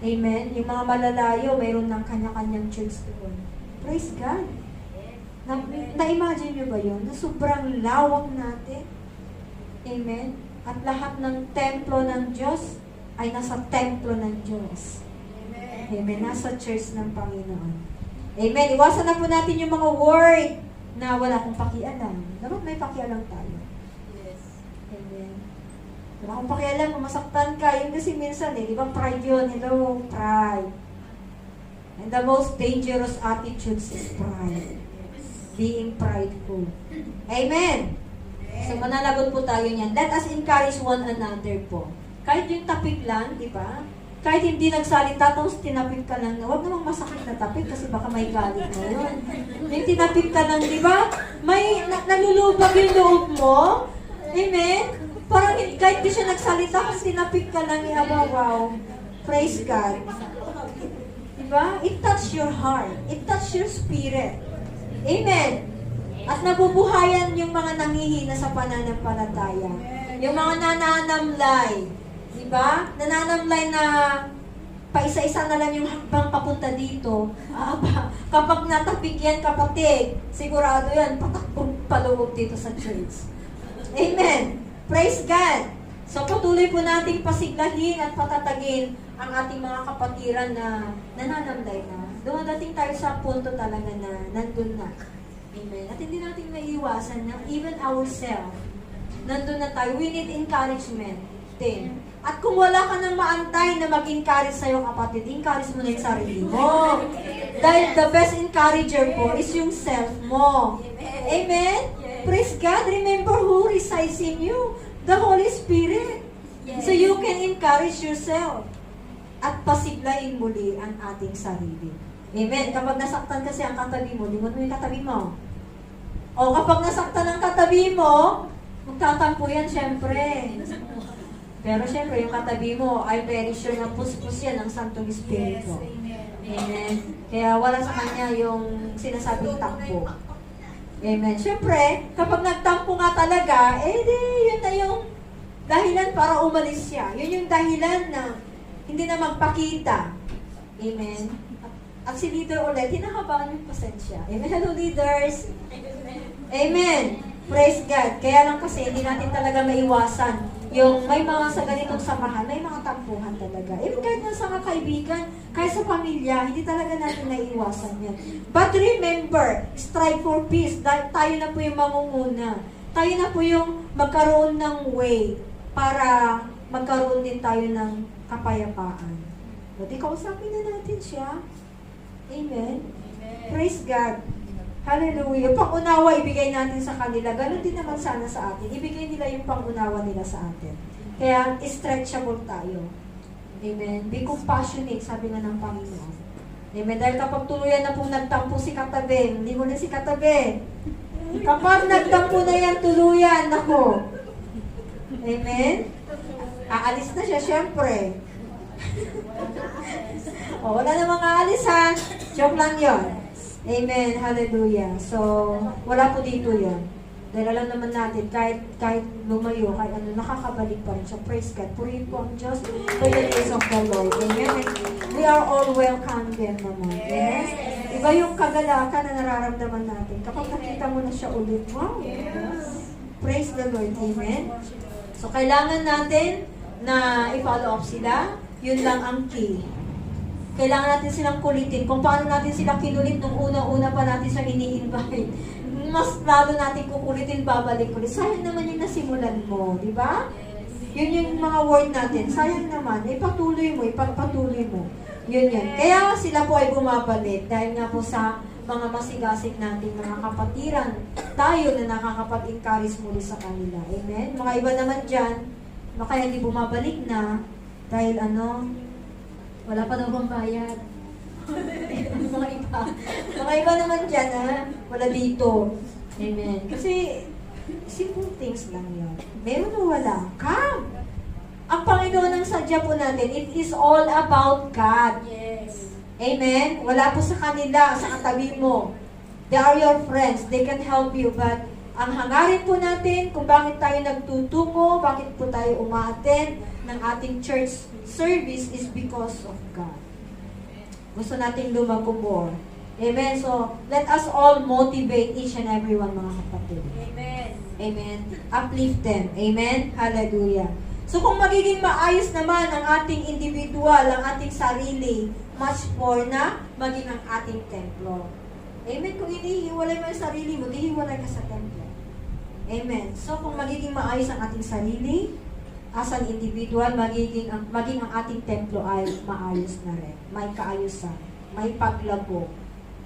Amen? Yung mga malalayo, mayroon ng kanya-kanyang church doon. Praise God. Na-imagine nyo ba yun? Na sobrang lawak natin. Amen? At lahat ng templo ng Diyos ay nasa templo ng Diyos. Amen. Nasa church ng Panginoon. Amen. Iwasan na po natin yung mga word na wala akong pakialam. Dapat may pakialam tayo. Amen. Wala akong pakialam kung masaktan ka. Yun kasi minsan di ba pride yun? Hello, pride. And the most dangerous attitudes is pride. Being prideful. Amen. So mananagot po tayo niyan. Let us encourage one another po. Kahit yung tapik lang, di ba? Kahit hindi nagsalita, tapos tinapik ka lang na, huwag namang masakit na tapik kasi baka may galit mo yun. Yung tinapik ka lang, di ba? May nalulubag yung loob mo. Amen? Parang kahit di siya nagsalita, kasi tinapik ka lang, wow. Praise God. Di ba? It touch your heart. It touch your spirit. Amen? At nabubuhayan yung mga nangihina sa pananampalataya. Yung mga nananamlay. Diba? Nananamlay na paisa-isa na lang yung hakbang papunta dito. Kapag natapik yan, kapatid, sigurado yan, patakbong paloob dito sa church. Amen. Praise God. So, patuloy po nating pasiglahin at patatagin ang ating mga kapatiran na nananamlay na. Dumadating tayo sa punto talaga na nandun na. Amen. At hindi natin maiiwasan na even ourselves, nandun na tayo. We need encouragement din. At kung wala ka nang maantay na mag-encourage sa'yo, kapatid, encourage mo na yung sarili mo. Dahil the best encourager po is yung self mo. Amen? Praise God. Remember who resides in you? The Holy Spirit. So you can encourage yourself. At pasiglain muli ang ating sarili. Amen? Kapag nasaktan kasi ang katabi mo, lingon mo yung katabi mo. O kapag nasaktan ang katabi mo, magtatampo yan, syempre. Pero syempre, yung katabi mo, I'm very sure na puspos yan ng Santong Espiritu. Amen. Kaya wala sa kanya yung sinasabing takbo. Amen. Syempre, kapag nagtampo nga talaga, yun na yung dahilan para umalis siya. Yun yung dahilan na hindi na magpakita. Amen. At si leader ulit, hinahabaan yung pasensya. Amen. Hello, leaders. Amen. Praise God. Kaya lang kasi, hindi natin talaga maiwasan yung may mga sa ganitong samahan, may mga tampuhan talaga. Even kahit na sa kaibigan, kahit sa pamilya, hindi talaga natin naiiwasan yan. But remember, strive for peace. Dahil tayo na po yung mangunguna. Tayo na po yung magkaroon ng way para magkaroon din tayo ng kapayapaan. Buti kausapin na natin siya. Amen? Praise God. Hallelujah. Pangunawa ibigay natin sa kanila. Ganon din naman sana sa atin. Ibigay nila yung pangunawa nila sa atin. Kaya stretchable tayo. Amen. Be compassionate, sabi nga ng Panginoon. Amen. Dahil kapag tuluyan na pong nagtampo si katabi, hindi mo na si katabi. Kapag nagtampo na yan, tuluyan, ako. Amen. Aalis na siya, syempre. Wala namang aalis ha. Joke lang yon. Amen. Hallelujah. So, wala po dito yun. Dahil alam naman natin, kahit lumayo, kahit nakakabalik pa rin siya. Praise God. Purihin po ang Diyos for the days of the Lord. Amen. We are all welcome din naman. Amen. Iba yung kagalakan na nararamdaman natin. Kapag nakita mo na siya ulit, wow. Praise the Lord. Amen. So, kailangan natin na i-follow up sila. Yun lang ang key. Kailangan natin silang kulitin. Kung paano natin sila kinulit nung una-una pa natin siya ini-invite. Mas lalo natin kukulitin, babalik ulit. Sayang naman yung nasimulan mo, di ba? Yun yung mga word natin. Sayang naman, ipatuloy mo, ipagpatuloy mo. Yun yan. Kaya sila po ay bumabalik dahil nga po sa mga masigasig natin, mga kapatiran, tayo na nakakapag-encourage muli sa kanila. Amen? Mga iba naman dyan, kaya hindi bumabalik na dahil wala pa daw bang bayad. Mga iba naman dyan, wala dito. Amen. Kasi, Simple things lang yun. Meron o wala? Come! Ang Panginoon ang sadya po natin, it is all about God. Yes. Amen? Wala po sa kanila, sa katabi mo. They are your friends. They can help you. But ang hangarin po natin kung bakit tayo nagtutungo, bakit po tayo umaattend ng ating church service is because of God. Gusto nating lumago more. Amen? So, let us all motivate each and every one, mga kapatid. Amen. Amen? Uplift them. Amen? Hallelujah. So, kung magiging maayos naman ang ating individual, ang ating sarili, much more na maging ang ating templo. Amen? Kung inihiwalay mo ang sarili mo, hihiwalay ka sa templo. Amen? So, kung magiging maayos ang ating sarili, as an individual, maging ang ating templo ay maayos na rin. May kaayusan. May paglago.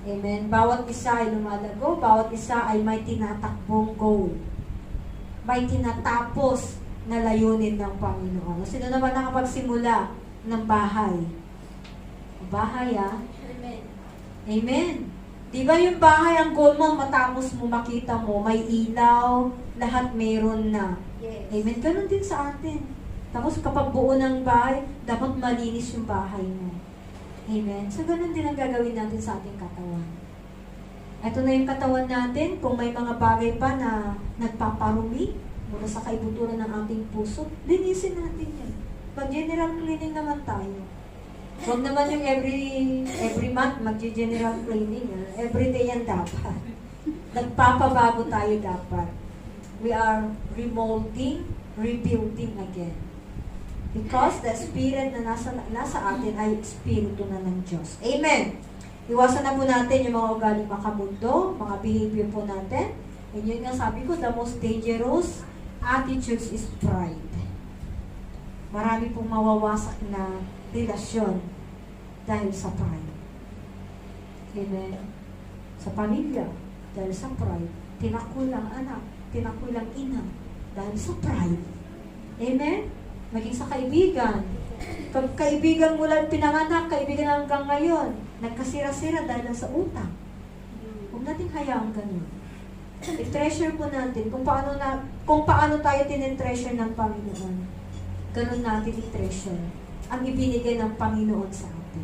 Amen? Bawat isa ay lumalago, bawat isa ay may tinatakbong goal. May tinatapos na layunin ng Panginoon. Sino naman nakapagsimula ng bahay? Bahay, Amen. Amen. Di ba yung bahay, ang goal mo, matapos mo, makita mo, may ilaw, lahat meron na. Yes. Amen. Ganun din sa atin. Tapos kapag buo ng bahay, dapat malinis yung bahay mo. Amen. So, ganun din ang gagawin natin sa ating katawan. Ito na yung katawan natin. Kung may mga bagay pa na nagpaparumi mula sa kaibuturan ng ating puso, linisin natin yan. Pag-general cleaning naman tayo. Huwag naman yung every month mag-general cleaning. Every day yan dapat. Nagpapabago tayo dapat. We are remolding, rebuilding again. Because the spirit na nasa atin ay espiritu na ng Diyos. Amen. Iwasan na po natin yung mga ugaling makamundo, mga behavior po natin. And yun nga sabi ko, the most dangerous attitudes is pride. Marami pong mawawasak na relasyon dahil sa pride. Amen. Sa pamilya, dahil sa pride. Tinakulang anak, tinakulang ina, dahil sa pride. Amen? Maging sa kaibigan. Kaibigan mo lang pinanganak, kaibigan hanggang ngayon. Nagkasira-sira dahil lang sa utang. Huwag natin hayaan ganun. I-treasure po natin kung paano tayo tinitreasure ng Panginoon. Ganun natin i-treasure ang ibinigay ng Panginoon sa atin.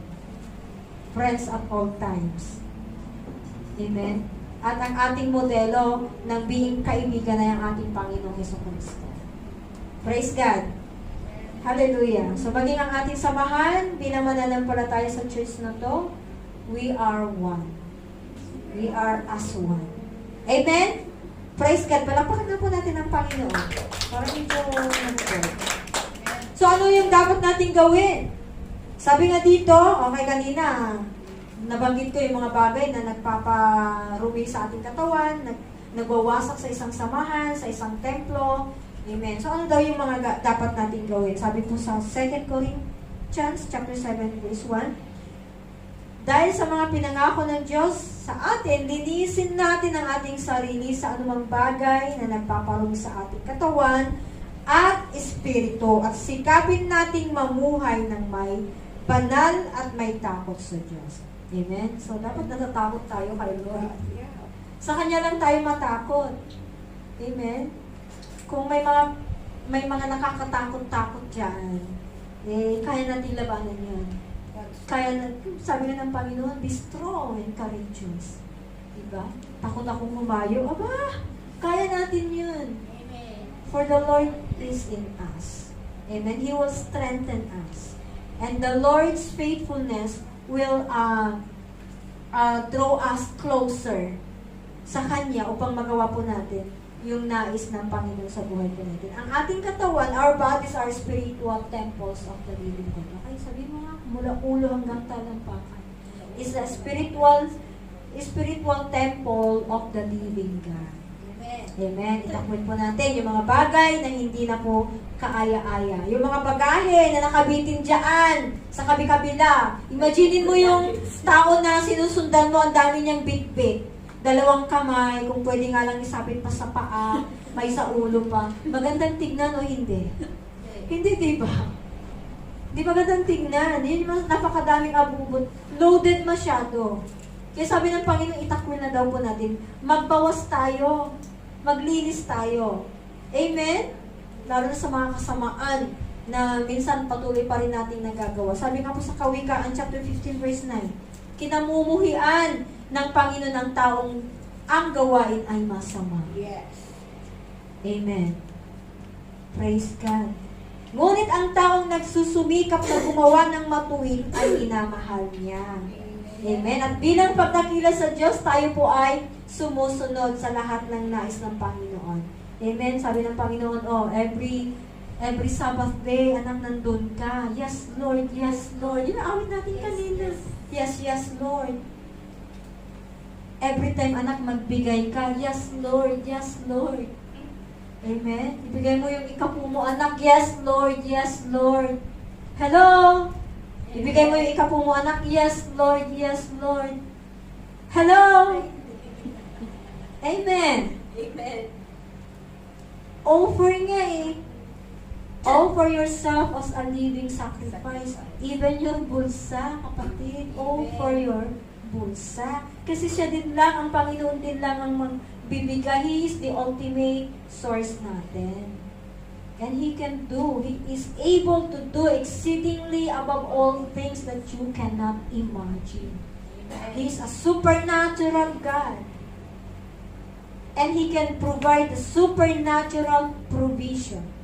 Friends at all times. Amen? At ang ating modelo ng being kaibigan ay ang ating Panginoong Jesucristo. Praise God. Hallelujah. So, maging ang ating samahan, bilang mananampalataya sa church na to, we are one. We are as one. Amen? Praise God. Palakpakan na po natin ang Panginoon. Para medyo So, ano yung dapat nating gawin? Sabi nga dito, okay kanina, nabanggit ko yung mga bagay na nagpaparumi sa ating katawan, nagwawasak sa isang samahan, sa isang templo. Amen. So, ano daw yung mga dapat natin gawin? Sabi po sa 2 Corinthians chapter 7, verse 1, dahil sa mga pinangako ng Diyos sa atin, linisin natin ang ating sarili sa anumang bagay na nagpaparumi sa ating katawan at espiritu at sikapin nating mamuhay ng may banal at may takot sa Diyos. Amen? So, dapat natatakot tayo kay Lord. Sa Kanya lang tayo matakot. Amen? Kung may mga nakakatakot-takot dyan, kaya natin labanan yun. Sabi nga ng Panginoon, be strong and courageous. Diba? Takot akong humayo. Aba, kaya natin yun. Amen. For the Lord is in us. Amen. He will strengthen us. And the Lord's faithfulness will draw us closer sa Kanya upang magawa po natin yung nais ng Panginoon sa buhay po natin. Ang ating katawan, our bodies are spiritual temples of the living God. Okay, sabi mo nga, mula ulo hanggang talampakan. Is a spiritual temple of the living God. Amen. Amen. Itakwil po natin yung mga bagay na hindi na po kaaya-aya. Yung mga bagahe na nakabitin dyan sa kabi-kabila. Imaginin mo yung tao na sinusundan mo, ang dami niyang bit-bit. 2 kamay, kung pwede nga lang isabit pa sa paa, may sa ulo pa. Magandang tignan o hindi? Hindi, di ba? Di magandang tignan. Yun yung napakadaming abubot. Loaded masyado. Kaya sabi ng Panginoon, itakwil na daw po natin, magbawas tayo. maglinis tayo. Amen? Lalo na sa mga kasamaan na minsan patuloy pa rin nating nagagawa. Sabi nga po sa Kawikaan, chapter 15, verse 9, kinamumuhian ng Panginoon ng taong ang gawain ay masama. Yes. Amen. Praise God. Ngunit ang taong nagsusumikap na gumawa ng matuwid ay minamahal niya. Amen. At bilang pagdakila sa Diyos, tayo po ay sumusunod sa lahat ng nais ng Panginoon. Amen. Sabi ng Panginoon, every Sabbath day, anak, nandun ka. Yes, Lord. Yes, Lord. Yun ang awit natin kanina. Yes, yes, Lord. Every time, anak, magbigay ka. Yes, Lord. Yes, Lord. Amen. Ibigay mo yung ikapu mo, anak. Yes, Lord. Yes, Lord. Hello? Ibigay mo yung ikapu mo, anak. Yes, Lord. Yes, Lord. Hello? Amen. Amen. Offer nga eh. Offer yourself as a living sacrifice. Even your bulsa, kapatid. Offer your bulsa. Kasi siya din lang, ang Panginoon din lang ang magbibigay. He is the ultimate source natin. And He can do, He is able to do exceedingly above all things that you cannot imagine. He is a supernatural God. And He can provide the supernatural provision.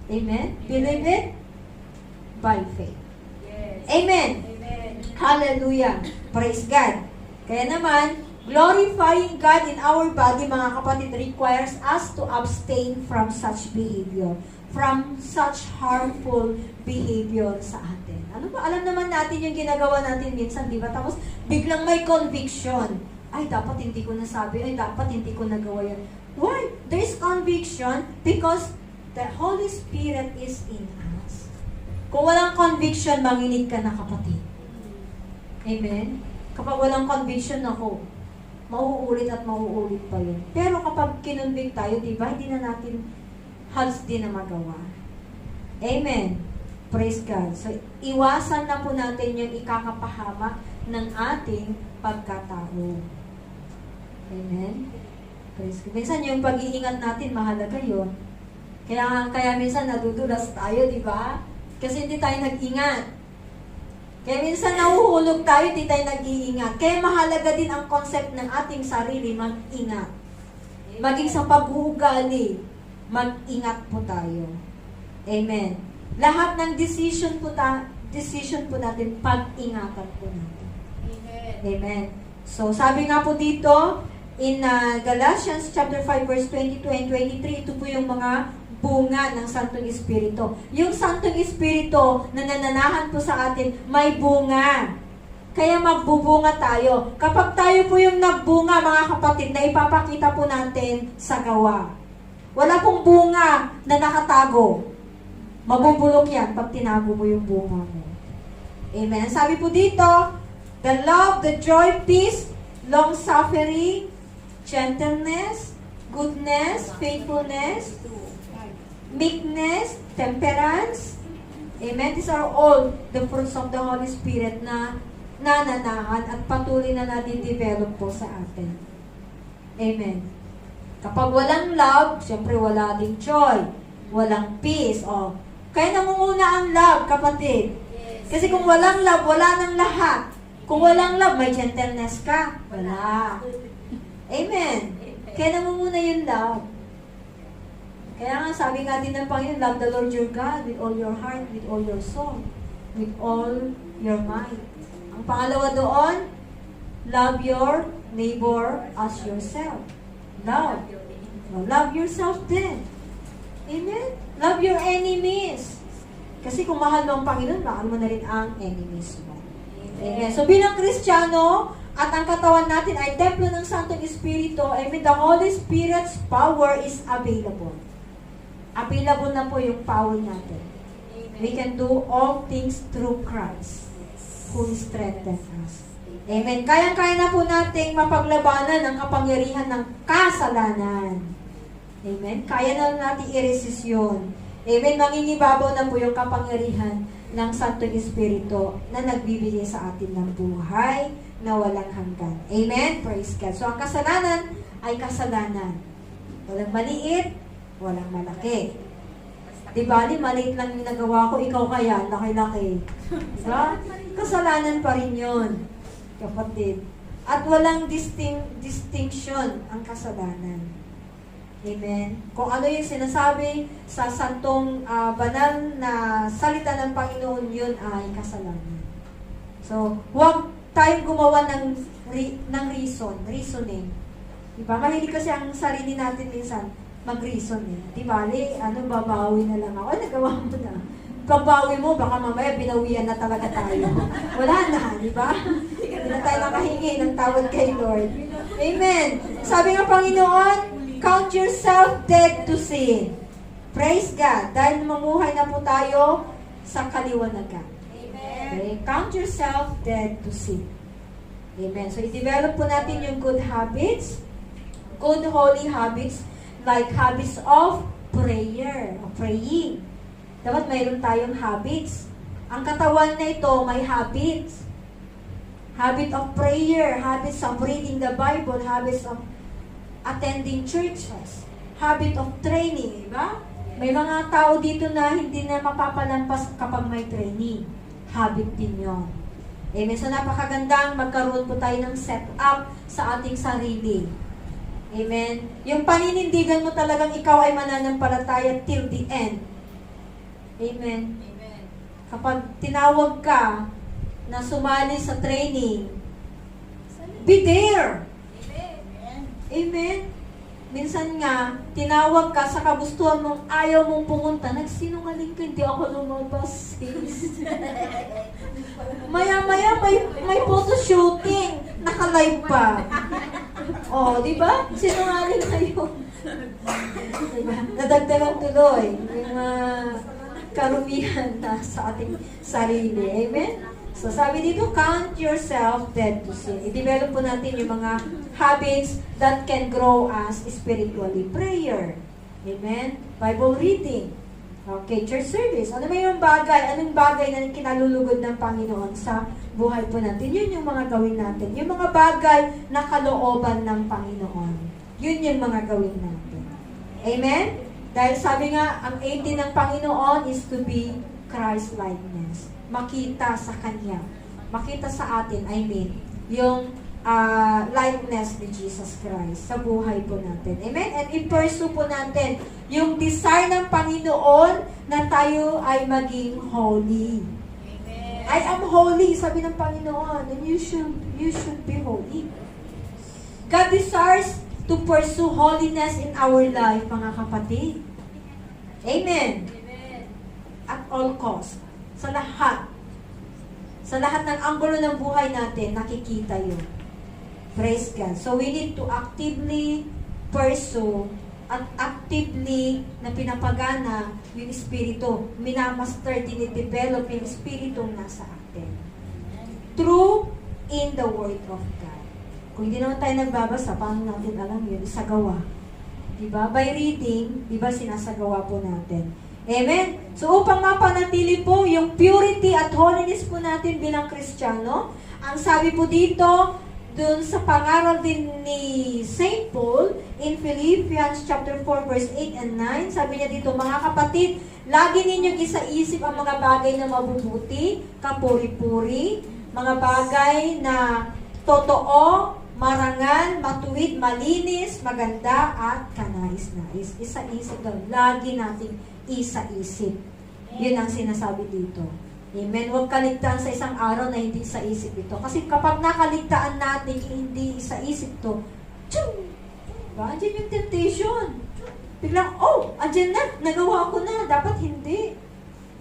Amen? Believe it? By faith. Yes. Amen. Amen. Hallelujah. Praise God. Kaya naman, glorifying God in our body, mga kapatid, requires us to abstain from such behavior, from such harmful behavior sa atin. Ano ba? Alam naman natin yung ginagawa natin minsan, di ba? Tapos, biglang may conviction. Ay, dapat hindi ko nasabi. Ay, dapat hindi ko nagawa yan. Why? There is conviction because the Holy Spirit is in us. Kung walang conviction, manginig ka na, kapatid. Amen? Kapag walang conviction ako, mauulit at mauulit pa yun. Pero kapag kinonvict tayo, di ba, hindi na natin halos din na magawa. Amen. Praise God. So, iwasan na po natin yung ikakapahamak ng ating pagkatao. Amen. Praise God. Minsan yung pag-iingat natin, mahalaga yun. Kaya minsan nadudulas tayo, di ba? Kasi hindi tayo nag-ingat. Kaya minsan nahuhulog tayo, hindi tayo nag-iingat. Kaya mahalaga din ang concept ng ating sarili, mag-ingat. Maging sa pag-uugali, mag-ingat po tayo. Amen. Lahat ng decision po natin, pag-ingatan po natin. Amen. Amen. So, sabi nga po dito, in Galatians chapter 5, verse 22 and 23, ito po yung mga bunga ng Santong Espiritu. Yung Santong Espiritu na nananahan po sa atin, may bunga. Kaya magbubunga tayo. Kapag tayo po yung nagbunga, mga kapatid, na ipapakita po natin sa gawa. Wala pong bunga na nakatago. Mabubulok yan pag tinago mo yung bunga mo. Amen. Sabi po dito, the love, the joy, peace, long-suffering, gentleness, goodness, faithfulness, meekness, temperance. Amen. These are all the fruits of the Holy Spirit na nananahan at patuloy na nadidevelop po sa atin. Amen. Kapag walang love, siyempre wala ding joy. Walang peace. Kaya nangunguna ang love, kapatid. Yes. Kasi kung walang love, wala nang lahat. Kung walang love, may gentleness ka? Wala. Amen. Kaya nangunguna yung love. Kaya nga, sabi nga din ng Panginoon, love the Lord your God with all your heart, with all your soul, with all your mind. Ang pangalawa doon, love your neighbor as yourself. Love. Love yourself din. Amen? Love your enemies. Kasi kung mahal mo ang Panginoon, mahal mo na rin ang enemies mo. Amen. So bilang Kristiyano, at ang katawan natin ay templo ng Santong Espiritu, amen, the Holy Spirit's power is available. Available na po yung power natin. Amen. We can do all things through Christ who strengthens us. Amen. Kayang-kaya na po nating mapaglabanan ang kapangyarihan ng kasalanan. Amen. Kaya na natin i-resist yun. Amen. Mangingibabaw na po yung kapangyarihan ng Santong Espiritu na nagbibigay sa atin ng buhay na walang hanggan. Amen. Praise God. So, ang kasalanan ay kasalanan. Walang maliit, walang malaki. Di ba, maliit lang yung nagawa ko, ikaw kaya, laki-laki. Diba? Kasalanan pa rin yun, kapatid. At walang distinction ang kasalanan. Amen? Kung ano yung sinasabi sa santong banal na salita ng Panginoon, yun ay kasalanan. So, huwag tayong gumawa ng reasoning. Diba? Mahilig kasi ang sarili natin minsan mag-reason eh. Di bali, babawi na lang ako. Ay, nagawa mo na. Pagbawi mo, baka mamaya binawian na talaga tayo. Wala na, di ba? Hindi na tayo nakahingi ng tawad kay Lord. Amen. Sabi ng Panginoon, count yourself dead to sin. Praise God. Dahil mamuhay na po tayo sa kaliwanagan. Okay? Count yourself dead to sin. Amen. So, i-develop po natin yung good habits, good holy habits, like habits of prayer, of praying. Dapat mayroon tayong habits. Ang katawan na ito may habits. Habit of prayer, habits of reading the Bible, habits of attending churches, habit of training, diba? May mga tao dito na hindi na mapapalampas kapag may training. Habit din yon. Amen. So napakagandang magkaroon po tayo ng setup sa ating sarili. Amen. Yung paninindigan mo talagang ikaw ay mananampalataya till the end. Amen. Amen. Kapag tinawag ka na sumali sa training, be there. Amen. Amen. Minsan nga, tinawag ka sa kagustuhan mong ayaw mong pumunta, nagsinungaling ka, hindi ako lumabas, sis. Maya-maya, may photo shooting, naka-live pa. Oh, di ba? Sinungaling kayo. Diba? Nadagdagan tuloy yung karumihan na sa ating sarili. Amen? So, sabi dito, count yourself dead to sin. I-develop po natin yung mga habits that can grow us spiritually. Prayer. Amen? Bible reading. Okay, church service. Ano ba yung bagay? Anong bagay na kinalulugod ng Panginoon sa buhay po natin? Yun yung mga gawin natin. Yung mga bagay na kalooban ng Panginoon. Yun yung mga gawin natin. Amen? Dahil sabi nga, ang aim din ng Panginoon is to be Christ-likeness. Makita sa Kanya. Makita sa atin, yung likeness ni Jesus Christ sa buhay po natin. Amen? And i-pursue po natin yung desire ng Panginoon na tayo ay maging holy. Amen. I am holy, sabi ng Panginoon, and you should be holy. God desires to pursue holiness in our life, mga kapatid. Amen. Amen. At all cost. Sa lahat. Sa lahat ng anggulo ng buhay natin, nakikita yun. Praise God. So we need to actively pursue at actively na pinapagana yung Espiritu. Minamaster, dinidevelop yung Espiritu nasa atin. True in the Word of God. Kung hindi naman tayo nagbabasa, paano natin alam yun? Isagawa. Diba? By reading, diba sinasagawa po natin. Amen? So upang mapanatili po yung purity at holiness po natin bilang Kristiyano, ang sabi po dito, dun sa pangaral din ni St. Paul in Philippians chapter 4 verse 8 and 9, sabi niya dito, mga kapatid, lagi ninyong isa-isip ang mga bagay na mabubuti, kapuri-puri, mga bagay na totoo, marangal, matuwid, malinis, maganda, at kanais-nais. Isa-isip daw. Lagi nating isa-isip. Yun ang sinasabi dito. Amen. Huwag kaligtaan sa isang araw na hindi sa isip ito. Kasi kapag nakaligtaan natin hindi sa isip to, tiyung! Diba? Andyan yung temptation. Biglang, andyan na, nagawa ko na. Dapat hindi.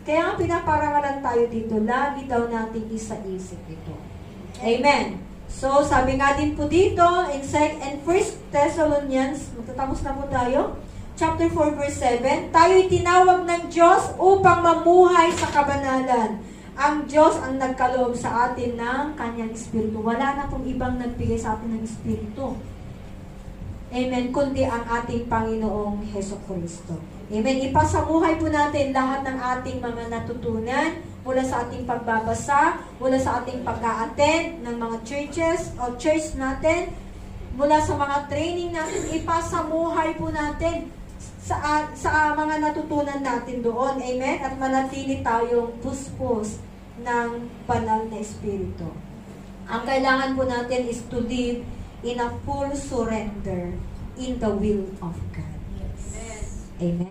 Kaya nga pinaparangalan tayo dito. Lagi daw natin isa-isip ito. Amen. So, sabi nga din po dito, in 1 Thessalonians, magtatapos na po tayo, chapter 4, verse 7, tayo'y tinawag ng Diyos upang mamuhay sa kabanalan. Ang Diyos ang nagkaloob sa atin ng Kanyang Espiritu. Wala na pong ibang nagbigay sa atin ng Espiritu. Amen. Kundi ang ating Panginoong Hesukristo. Amen. Ipasamuhay po natin lahat ng ating mga natutunan mula sa ating pagbabasa, mula sa ating pag-a-attend ng mga churches o church natin. mula sa mga training natin, ipasamuhay po natin sa mga natutunan natin doon. Amen? At manatili tayong puspos ng banal na Espiritu. Ang kailangan po natin is to live in a full surrender in the will of God. Amen.